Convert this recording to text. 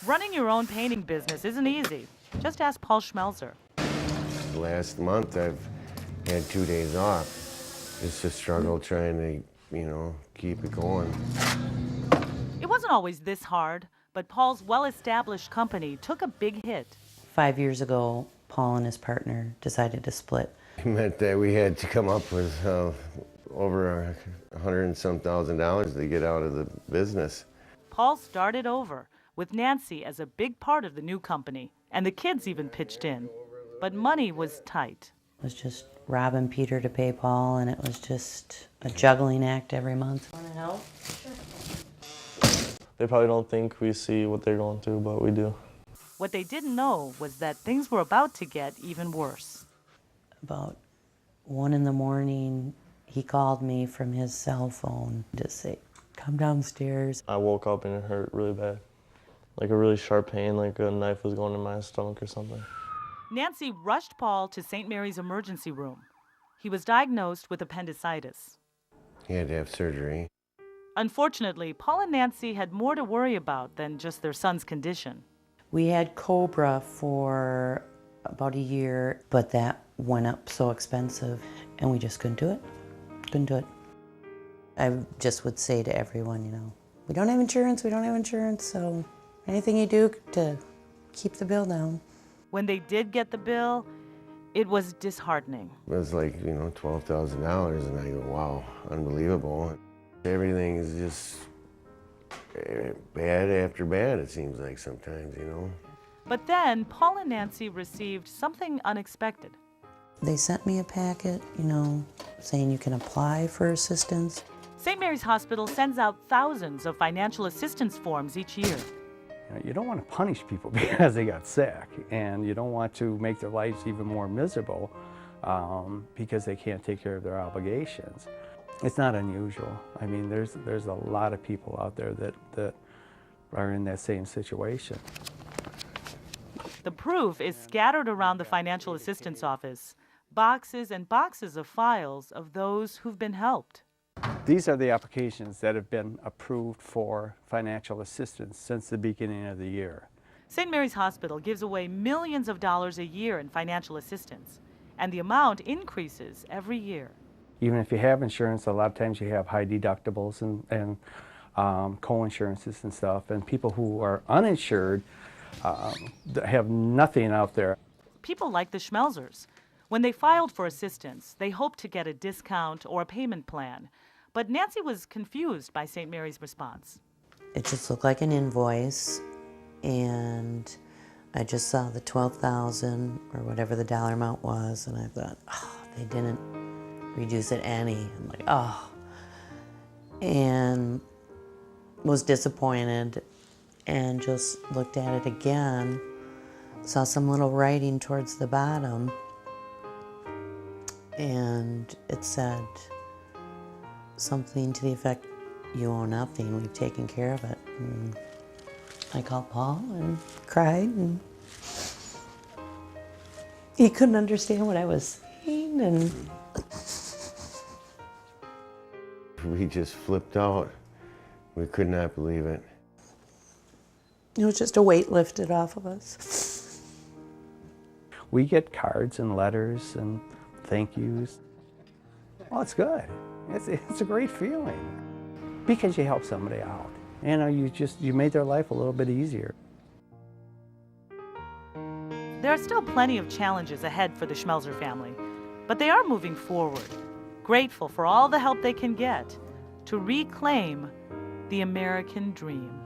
Running your own painting business isn't easy. Just ask Paul Schmelzer. Last month I've had 2 days off. It's a struggle trying to, keep it going. It wasn't always this hard, but Paul's well-established company took a big hit. 5 years ago, Paul and his partner decided to split. It meant that we had to come up with over $100 and some thousand to get out of the business. Paul started over, with Nancy as a big part of the new company, and the kids even pitched in. But money was tight. It was just robbing Peter to pay Paul, and it was just a juggling act every month. Want to help? Sure. They probably don't think we see what they're going through, but we do. What they didn't know was that things were about to get even worse. About 1 in the morning, he called me from his cell phone to say, come downstairs. I woke up and it hurt really bad. Like a really sharp pain, like a knife was going in my stomach or something. Nancy rushed Paul to St. Mary's emergency room. He was diagnosed with appendicitis. He had to have surgery. Unfortunately, Paul and Nancy had more to worry about than just their son's condition. We had Cobra for about a year, but that went up so expensive, and we just couldn't do it. Couldn't do it. I just would say to everyone, we don't have insurance, so anything you do to keep the bill down. When they did get the bill, it was disheartening. It was like, $12,000, and I go, wow, unbelievable. Everything is just bad after bad, it seems like sometimes, But then Paul and Nancy received something unexpected. They sent me a packet, saying you can apply for assistance. St. Mary's Hospital sends out thousands of financial assistance forms each year. You don't want to punish people because they got sick, and you don't want to make their lives even more miserable because they can't take care of their obligations. It's not unusual. I mean, there's a lot of people out there that are in that same situation. The proof is scattered around the financial assistance office, boxes and boxes of files of those who've been helped. These are the applications that have been approved for financial assistance since the beginning of the year. St. Mary's Hospital gives away millions of dollars a year in financial assistance, and the amount increases every year. Even if you have insurance, a lot of times you have high deductibles and co-insurances and stuff, and people who are uninsured have nothing out there. People like the Schmelzers. When they filed for assistance, they hoped to get a discount or a payment plan. But Nancy was confused by St. Mary's response. It just looked like an invoice, and I just saw the $12,000 or whatever the dollar amount was, and I thought, they didn't reduce it any. I'm like, and was disappointed, and just looked at it again, saw some little writing towards the bottom, and it said something to the effect, you owe nothing, we've taken care of it. And I called Paul and cried, and he couldn't understand what I was saying, and We just flipped out. We could not believe it. it was just a weight lifted off of us. We get cards and letters and thank yous. Well, it's good. It's a great feeling because you help somebody out. You made their life a little bit easier. There are still plenty of challenges ahead for the Schmelzer family, but they are moving forward, grateful for all the help they can get to reclaim the American dream.